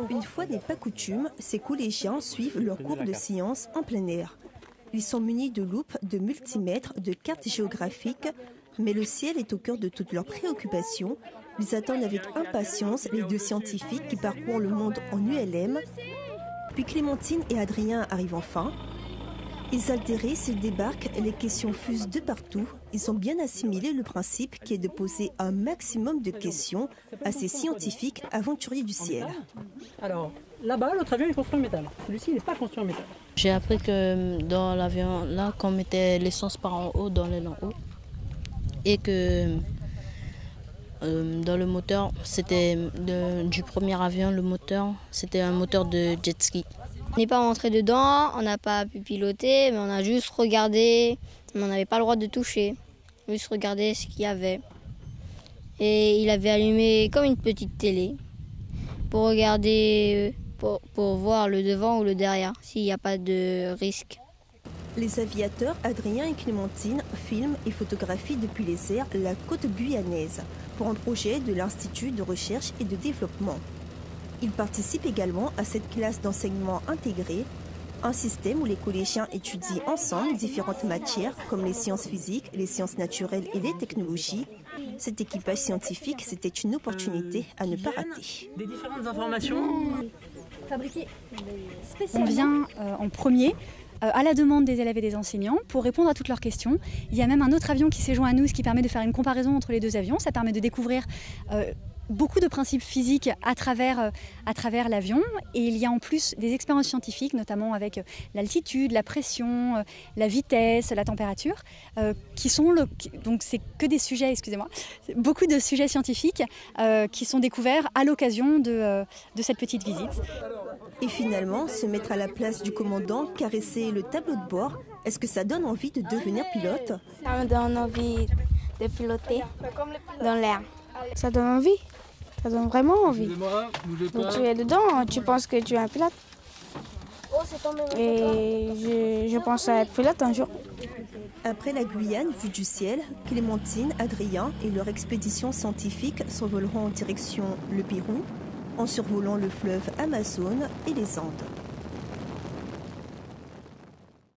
Une fois n'est pas coutume, ces collégiens suivent leurs cours de sciences en plein air. Ils sont munis de loupes, de multimètres, de cartes géographiques, mais le ciel est au cœur de toutes leurs préoccupations. Ils attendent avec impatience les deux scientifiques qui parcourent le monde en ULM. Puis Clémentine et Adrien arrivent enfin. Ils altérés, s'ils débarquent, les questions fusent de partout. Ils ont bien assimilé le principe qui est de poser un maximum de questions à ces scientifiques aventuriers du ciel. Alors, là-bas, l'autre avion est construit en métal. Celui-ci, il n'est pas construit en métal. J'ai appris que dans l'avion, là, qu'on mettait l'essence par en haut dans l'aile en haut, et que dans le moteur, c'était du premier avion, le moteur, c'était un moteur de jet ski. On n'est pas rentré dedans, on n'a pas pu piloter, mais on a juste regardé, mais on n'avait pas le droit de toucher, juste regarder ce qu'il y avait. Et il avait allumé comme une petite télé pour regarder, pour voir le devant ou le derrière, s'il n'y a pas de risque. Les aviateurs Adrien et Clémentine filment et photographient depuis les airs la côte guyanaise pour un projet de l'Institut de recherche et de développement. Ils participent également à cette classe d'enseignement intégré, un système où les collégiens étudient ensemble différentes matières comme les sciences physiques, les sciences naturelles et les technologies. Cet équipage scientifique, c'était une opportunité à ne pas rater. Des différentes informations fabriquées spécialement. On vient en premier à la demande des élèves et des enseignants pour répondre à toutes leurs questions. Il y a même un autre avion qui s'est joint à nous, ce qui permet de faire une comparaison entre les deux avions. Ça permet de découvrir beaucoup de principes physiques à travers l'avion, et il y a en plus des expériences scientifiques, notamment avec l'altitude, la pression, la vitesse, la température, qui sont donc c'est que des sujets, excusez-moi, beaucoup de sujets scientifiques qui sont découverts à l'occasion de cette petite visite. Et finalement, se mettre à la place du commandant, caresser le tableau de bord, est-ce que ça donne envie de devenir pilote? Ça me donne envie de piloter dans l'air. Ça donne envie, ça donne vraiment envie. Donc tu es dedans, tu penses que tu es un pilote. Et je pense à être pilote un jour. Après la Guyane vue du ciel, Clémentine, Adrien et leur expédition scientifique s'envoleront en direction le Pérou, en survolant le fleuve Amazone et les Andes.